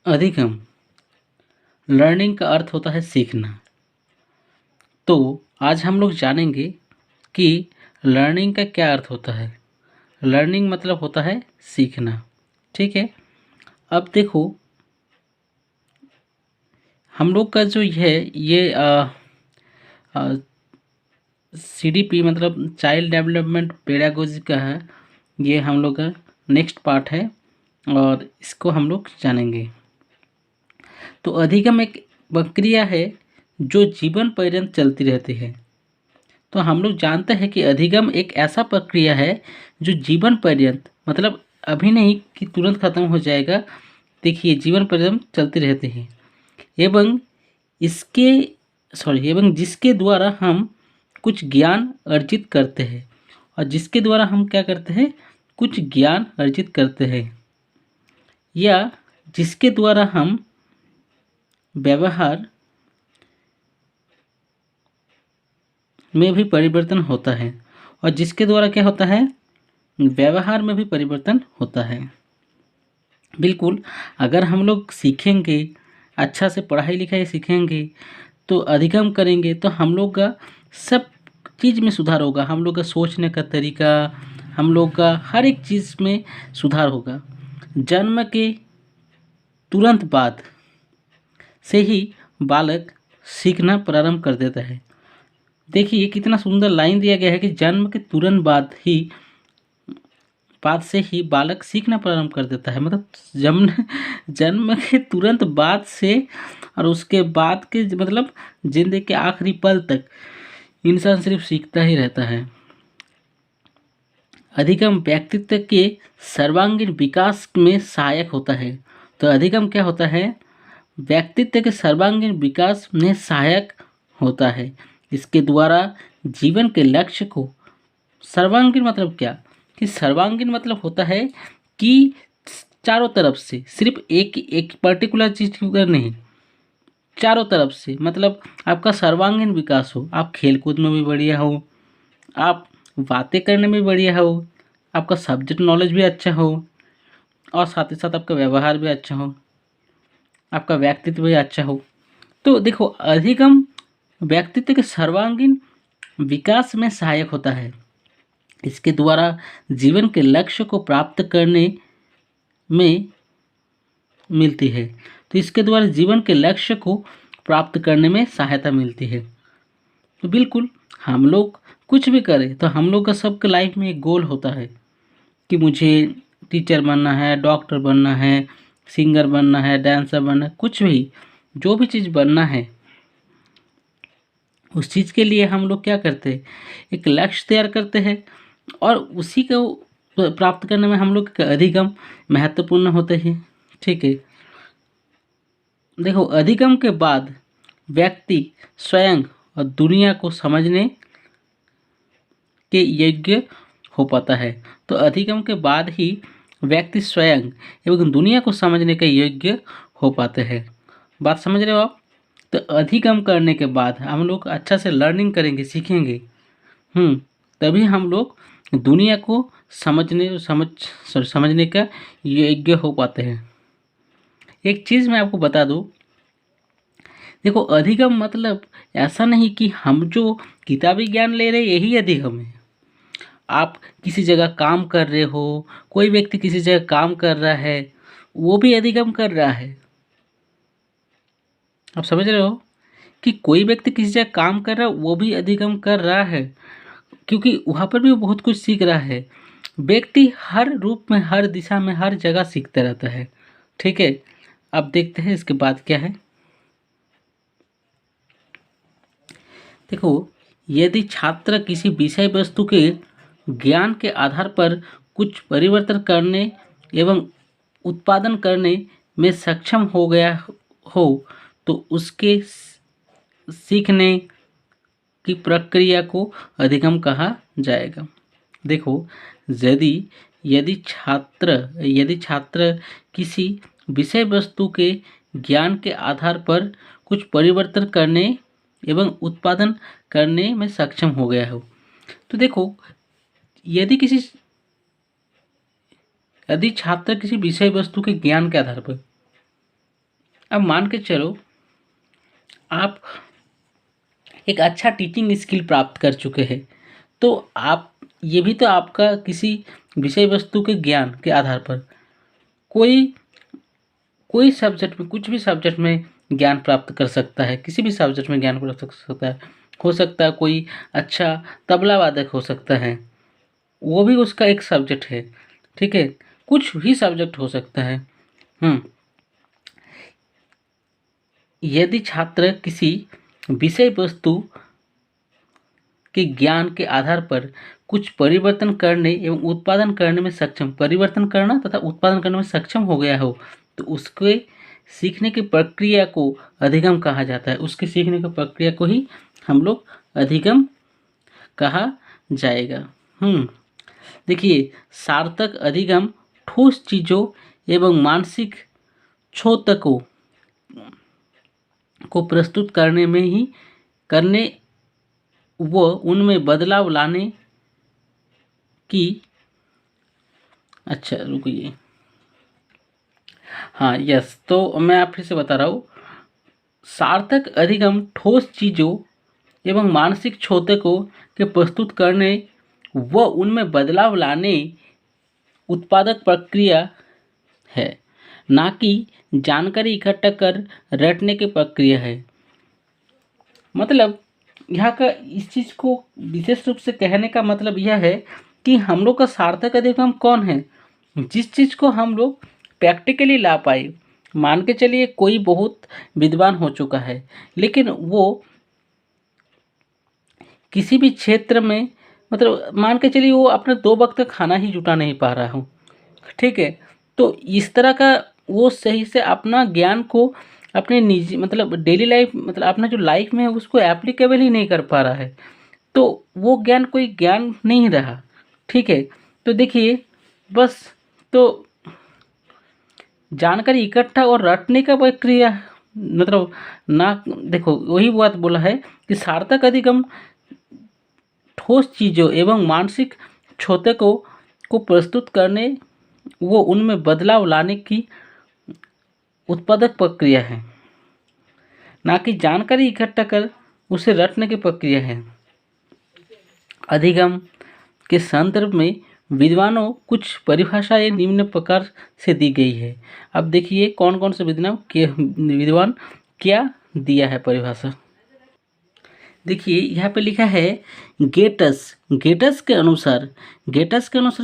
अधिगम लर्निंग का अर्थ होता है सीखना। तो आज हम लोग जानेंगे कि लर्निंग का क्या अर्थ होता है। लर्निंग मतलब होता है सीखना। ठीक है। अब देखो, हम लोग का जो है ये CDP मतलब चाइल्ड डेवलपमेंट पेडागोजी का है। ये हम लोग का नेक्स्ट पार्ट है और इसको हम लोग जानेंगे। तो अधिगम एक प्रक्रिया है जो जीवन पर्यंत चलती रहती है। तो हम लोग जानते हैं कि अधिगम एक ऐसा प्रक्रिया है जो जीवन पर्यंत मतलब अभी नहीं कि तुरंत खत्म हो जाएगा। देखिए, जीवन पर्यंत चलती रहती है एवं इसके एवं जिसके द्वारा हम कुछ ज्ञान अर्जित करते हैं और जिसके द्वारा हम क्या करते हैं, कुछ ज्ञान अर्जित करते हैं या जिसके द्वारा हम व्यवहार में भी परिवर्तन होता है और जिसके द्वारा क्या होता है, व्यवहार में भी परिवर्तन होता है। बिल्कुल, अगर हम लोग सीखेंगे, अच्छा से पढ़ाई लिखाई सीखेंगे तो अधिगम करेंगे तो हम लोग का सब चीज़ में सुधार होगा। हम लोग का सोचने का तरीका, हम लोग का हर एक चीज़ में सुधार होगा। जन्म के तुरंत बाद से ही बालक सीखना प्रारंभ कर देता है। देखिए कितना सुंदर लाइन दिया गया है कि जन्म के तुरंत बाद से ही बालक सीखना प्रारंभ कर देता है। मतलब जन्म जन्म के तुरंत बाद से और उसके बाद के मतलब जिंदगी के आखिरी पल तक इंसान सिर्फ सीखता ही रहता है। अधिगम व्यक्तित्व के सर्वांगीण विकास में सहायक होता है। तो अधिगम क्या होता है, व्यक्तित्व के सर्वांगीण विकास में सहायक होता है। इसके द्वारा जीवन के लक्ष्य को, सर्वांगीण मतलब क्या, कि सर्वांगीण मतलब होता है कि चारों तरफ से, सिर्फ एक एक पर्टिकुलर चीज का नहीं, चारों तरफ से मतलब आपका सर्वांगीण विकास हो। आप खेल कूद में भी बढ़िया हो, आप बातें करने में भी बढ़िया हो, आपका सब्जेक्ट नॉलेज भी अच्छा हो और साथ ही साथ आपका व्यवहार भी अच्छा हो, आपका व्यक्तित्व भी अच्छा हो। तो देखो, अधिगम व्यक्तित्व के सर्वांगीण विकास में सहायक होता है। इसके द्वारा जीवन के लक्ष्य को प्राप्त करने में मिलती है। तो इसके द्वारा जीवन के लक्ष्य को प्राप्त करने में सहायता मिलती है। तो बिल्कुल, हम लोग कुछ भी करें तो हम लोग का सबके लाइफ में एक गोल होता है कि मुझे टीचर बनना है, डॉक्टर बनना है, सिंगर बनना है, डांसर बनना है, कुछ भी जो भी चीज़ बनना है उस चीज़ के लिए हम लोग क्या करते हैं, एक लक्ष्य तैयार करते हैं और उसी को प्राप्त करने में हम लोग का अधिगम महत्वपूर्ण होते हैं। ठीक है। देखो, अधिगम के बाद व्यक्ति स्वयं और दुनिया को समझने के योग्य हो पाता है। तो अधिगम के बाद ही व्यक्ति स्वयं एवं दुनिया को समझने के योग्य हो पाते हैं। बात समझ रहे हो आप? तो अधिगम करने के बाद हम लोग अच्छा से लर्निंग करेंगे, सीखेंगे। तभी हम लोग दुनिया को समझने का योग्य हो पाते हैं। एक चीज़ मैं आपको बता दूं, देखो, अधिगम मतलब ऐसा नहीं कि हम जो किताबी ज्ञान ले रहे यही अधिगम है। आप किसी जगह काम कर रहे हो, कोई व्यक्ति किसी जगह काम कर रहा है, वो भी अधिगम कर रहा है। आप समझ रहे हो कि कोई व्यक्ति किसी जगह काम कर रहा है, वो भी अधिगम कर रहा है, क्योंकि वहाँ पर भी वो बहुत कुछ सीख रहा है। व्यक्ति हर रूप में, हर दिशा में, हर जगह सीखता रहता है। ठीक है। अब देखते हैं इसके बाद क्या है। देखो, यदि छात्र किसी विषय वस्तु के ज्ञान के आधार पर कुछ परिवर्तन करने एवं उत्पादन करने में सक्षम हो गया हो तो उसके सीखने की प्रक्रिया को अधिगम कहा जाएगा। देखो, यदि यदि छात्र किसी विषय वस्तु के ज्ञान के आधार पर कुछ परिवर्तन करने एवं उत्पादन करने में सक्षम हो गया हो, तो देखो, यदि किसी यदि छात्र किसी विषय वस्तु के ज्ञान के आधार पर अब मान के चलो आप एक अच्छा टीचिंग स्किल प्राप्त कर चुके हैं, तो आप ये भी तो आपका किसी विषय वस्तु के ज्ञान के आधार पर कोई कोई सब्जेक्ट में, कुछ भी सब्जेक्ट में ज्ञान प्राप्त कर सकता है, किसी भी सब्जेक्ट में ज्ञान प्राप्त कर सकता है। हो सकता है कोई अच्छा तबला वादक हो सकता है, वो भी उसका एक सब्जेक्ट है, ठीक है। कुछ भी सब्जेक्ट हो सकता है। हम्म यदि छात्र किसी विषय वस्तु के ज्ञान के आधार पर कुछ परिवर्तन करने एवं उत्पादन करने में सक्षम, परिवर्तन करना तथा उत्पादन करने में सक्षम हो गया हो, तो उसके सीखने की प्रक्रिया को अधिगम कहा जाता है। उसके सीखने की प्रक्रिया को ही हम लोग अधिगम कहा जाएगा। देखिए, सार्थक अधिगम ठोस चीजों एवं मानसिक क्षोतकों को प्रस्तुत करने में ही करने वो उनमें बदलाव लाने की, अच्छा रुकिए, हाँ यस, तो मैं आप फिर से बता रहा हूँ। सार्थक अधिगम ठोस चीजों एवं मानसिक क्षोतकों के प्रस्तुत करने व उनमें बदलाव लाने उत्पादक प्रक्रिया है, ना कि जानकारी इकट्ठा कर रटने की प्रक्रिया है। मतलब यहाँ का इस चीज को विशेष रूप से कहने का मतलब यह है कि हम लोग का सार्थक अधिगम कौन है, जिस चीज को हम लोग प्रैक्टिकली ला पाए। मान के चलिए कोई बहुत विद्वान हो चुका है, लेकिन वो किसी भी क्षेत्र में, मतलब मान के चलिए वो अपना 2 वक्त का खाना ही जुटा नहीं पा रहा हो, ठीक है। तो इस तरह का वो सही से अपना ज्ञान को अपने निजी, मतलब डेली लाइफ, मतलब अपना जो लाइफ में है उसको एप्लीकेबल ही नहीं कर पा रहा है, तो वो ज्ञान कोई ज्ञान नहीं रहा, ठीक है। तो देखिए बस, तो जानकारी इकट्ठा और रटने का प्रक्रिया, मतलब ना, देखो वही बात बोला है कि सार्थक अधिगम ठोस चीजों एवं मानसिक क्षोतकों को प्रस्तुत करने वो उनमें बदलाव लाने की उत्पादक प्रक्रिया है, ना कि जानकारी इकट्ठा कर उसे रटने की प्रक्रिया है। अधिगम के संदर्भ में विद्वानों कुछ परिभाषाएं निम्न प्रकार से दी गई है। अब देखिए कौन कौन से विद्वान क्या दिया है परिभाषा। देखिए यहाँ पे लिखा है गेटस, गेटस के अनुसार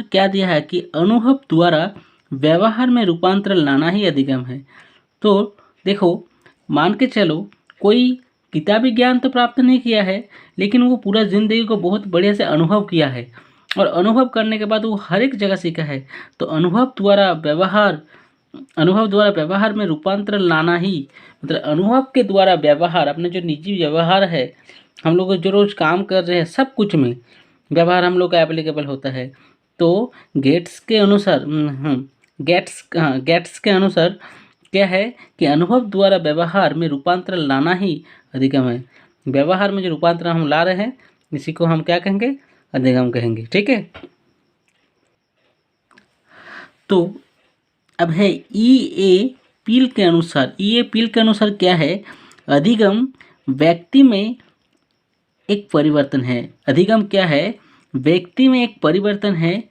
क्या दिया है कि अनुभव द्वारा व्यवहार में रूपांतरण लाना ही अधिगम है। तो देखो, मान के चलो कोई किताबी ज्ञान तो प्राप्त नहीं किया है, लेकिन वो पूरा जिंदगी को बहुत बढ़िया से अनुभव किया है, और अनुभव करने के बाद वो हर एक जगह सीखा है। तो अनुभव द्वारा व्यवहार में रूपांतरण लाना ही, मतलब अनुभव के द्वारा व्यवहार, अपने जो निजी व्यवहार है, हम लोग जो रोज काम कर रहे हैं, सब कुछ में व्यवहार हम लोग का एप्लीकेबल होता है। तो गेट्स के अनुसार गेट्स के अनुसार क्या है कि अनुभव द्वारा व्यवहार में रूपांतरण लाना ही अधिगम है। व्यवहार में जो रूपांतरण हम ला रहे हैं, इसी को हम क्या कहेंगे, अधिगम कहेंगे, ठीक है। तो अब है ई ए पील के अनुसार क्या है, अधिगम व्यक्ति में एक परिवर्तन है। अधिगम क्या है, व्यक्ति में एक परिवर्तन है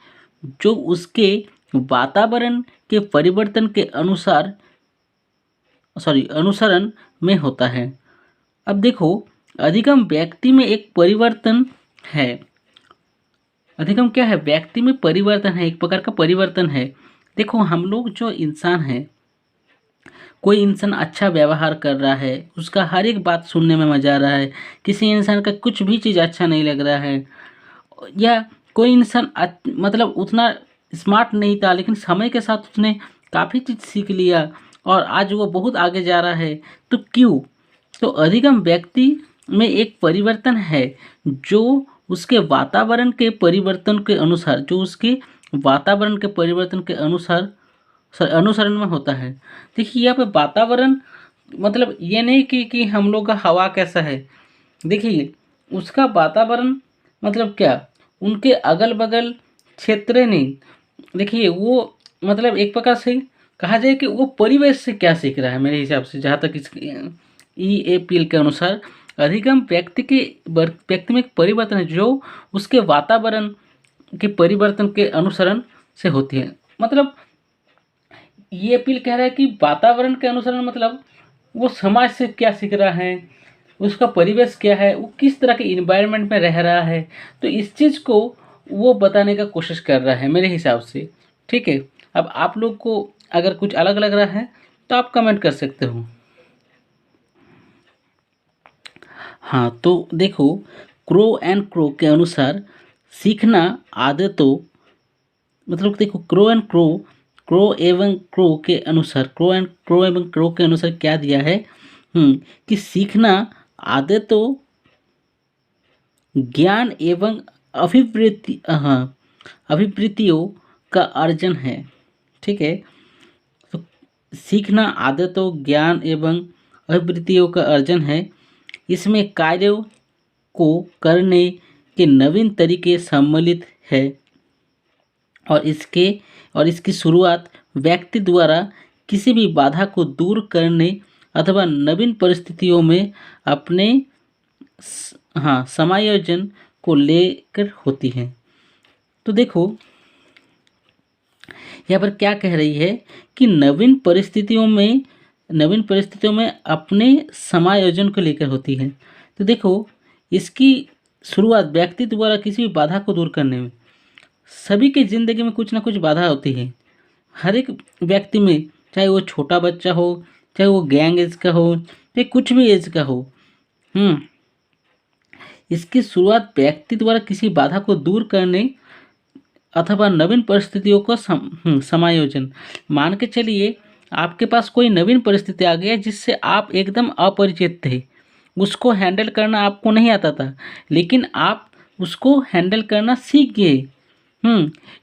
जो उसके वातावरण के परिवर्तन के अनुसरण में होता है। अब देखो, अधिगम व्यक्ति में एक परिवर्तन है। अधिगम क्या है, व्यक्ति में परिवर्तन है, एक प्रकार का परिवर्तन है। देखो हम लोग जो इंसान है, कोई इंसान अच्छा व्यवहार कर रहा है, उसका हर एक बात सुनने में मजा आ रहा है, किसी इंसान का कुछ भी चीज़ अच्छा नहीं लग रहा है, या कोई इंसान मतलब उतना स्मार्ट नहीं था, लेकिन समय के साथ उसने काफ़ी चीज़ सीख लिया और आज वो बहुत आगे जा रहा है, तो क्यों? तो अधिगम व्यक्ति में एक परिवर्तन है जो उसके वातावरण के परिवर्तन के अनुसार, अनुसरण में होता है। देखिए यहाँ पे वातावरण मतलब ये नहीं कि हम लोग का हवा कैसा है। देखिए उसका वातावरण मतलब क्या, उनके अगल बगल क्षेत्र नहीं, देखिए वो मतलब एक प्रकार से कहा जाए कि वो परिवेश से क्या सीख रहा है। मेरे हिसाब से जहाँ तक इस EAPL के अनुसार अधिगम व्यक्ति में एक परिवर्तन है जो उसके वातावरण के परिवर्तन के अनुसरण से होती है। मतलब EAPL कह रहा है कि वातावरण के अनुसरण मतलब वो समाज से क्या सीख रहा है, उसका परिवेश क्या है, वो किस तरह के इन्वायरमेंट में रह रहा है, तो इस चीज़ को वो बताने का कोशिश कर रहा है मेरे हिसाब से। ठीक है, अब आप लोग को अगर कुछ अलग लग रहा है तो आप कमेंट कर सकते हो। हाँ, तो देखो, क्रो एंड क्रो के अनुसार सीखना आदतों, मतलब देखो क्रो एवं क्रो के अनुसार क्या दिया है कि सीखना आदतों, ज्ञान एवं अभिवृत्तियों का अर्जन है। ठीक है, तो सीखना आदतों, ज्ञान एवं अभिवृत्तियों का अर्जन है। इसमें कार्यों को करने के नवीन तरीके सम्मिलित है और इसकी शुरुआत व्यक्ति द्वारा किसी भी बाधा को दूर करने अथवा नवीन परिस्थितियों में अपने समायोजन को लेकर होती है। तो देखो यहाँ पर क्या कह रही है कि नवीन परिस्थितियों में अपने समायोजन को लेकर होती है। तो देखो, इसकी शुरुआत व्यक्ति द्वारा किसी भी बाधा को दूर करने में। सभी की ज़िंदगी में कुछ ना कुछ बाधा होती है, हर एक व्यक्ति में, चाहे वो छोटा बच्चा हो, चाहे वो गैंग एज का हो, चाहे कुछ भी एज का हो। इसकी शुरुआत व्यक्ति द्वारा किसी बाधा को दूर करने अथवा नवीन परिस्थितियों का समायोजन। मान के चलिए आपके पास कोई नवीन परिस्थिति आ गई जिससे आप एकदम अपरिचित थे, उसको हैंडल करना आपको नहीं आता था, लेकिन आप उसको हैंडल करना सीख गए।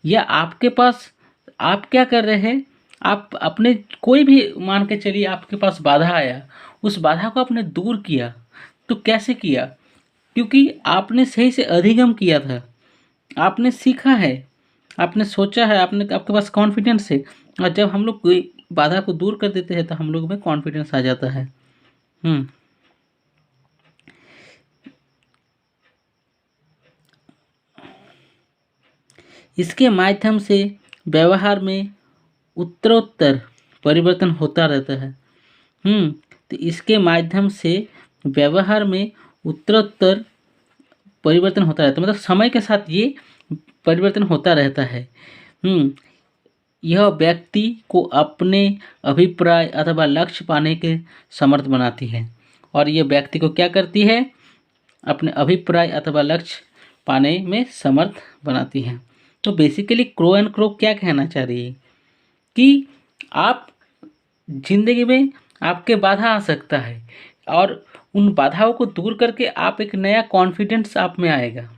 या आपके पास, आप क्या कर रहे हैं, आप अपने कोई भी, मान के चलिए आपके पास बाधा आया, उस बाधा को आपने दूर किया। तो कैसे किया? क्योंकि आपने सही से अधिगम किया था, आपने सीखा है, आपने सोचा है, आपके पास कॉन्फिडेंस है। और जब हम लोग कोई बाधा को दूर कर देते हैं तो हम लोग में कॉन्फिडेंस आ जाता है। इसके माध्यम से व्यवहार में उत्तरोत्तर परिवर्तन होता रहता है। तो इसके माध्यम से व्यवहार में उत्तरोत्तर परिवर्तन होता रहता है, मतलब समय के साथ ये परिवर्तन होता रहता है। यह व्यक्ति को अपने अभिप्राय अथवा लक्ष्य पाने के समर्थ बनाती है। और यह व्यक्ति को क्या करती है? अपने अभिप्राय अथवा लक्ष्य पाने में समर्थ बनाती है। तो बेसिकली क्रो एंड क्रो क्या कहना चाह रही है कि आप जिंदगी में, आपके बाधा आ सकता है और उन बाधाओं को दूर करके आप एक नया कॉन्फिडेंस आप में आएगा।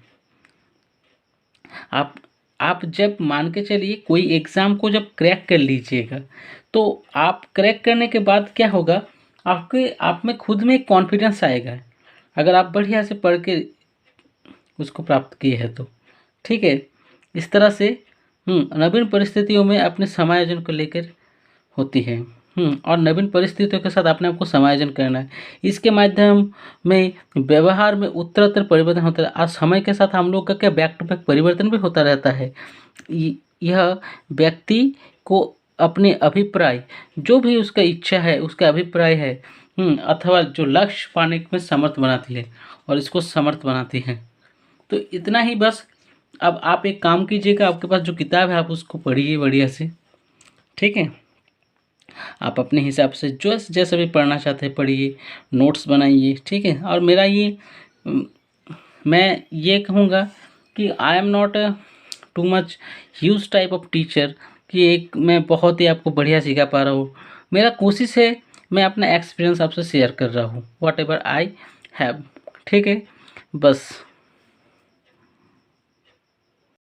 आप जब मान के चलिए कोई एग्ज़ाम को जब क्रैक कर लीजिएगा, तो आप क्रैक करने के बाद क्या होगा, आप में खुद में कॉन्फिडेंस आएगा, अगर आप बढ़िया से पढ़ के उसको प्राप्त किए हैं तो। ठीक है, इस तरह से नवीन परिस्थितियों में अपने समायोजन को लेकर होती है। और नवीन परिस्थितियों के साथ अपने आप को समायोजन करना है। इसके माध्यम में व्यवहार में उत्तरोत्तर परिवर्तन होता है। आज समय के साथ हम लोग का क्या बैक टू बैक परिवर्तन भी होता रहता है। यह व्यक्ति को अपने अभिप्राय, जो भी उसका इच्छा है, उसका अभिप्राय है, अथवा जो लक्ष्य पाने में समर्थ बनाती है और इसको समर्थ बनाती है। तो इतना ही बस। अब आप एक काम कीजिएगा, आपके पास जो किताब है आप उसको पढ़िए बढ़िया से। ठीक है, आप अपने हिसाब से जो जैसे भी पढ़ना चाहते हैं पढ़िए, नोट्स बनाइए। ठीक है, और मेरा ये, मैं ये कहूँगा कि I am not too much huge type of teacher कि एक मैं बहुत ही आपको बढ़िया सिखा पा रहा हूँ। मेरा कोशिश है मैं अपना एक्सपीरियंस आपसे शेयर कर रहा हूँ, वॉट एवर आई हैव। ठीक है, बस।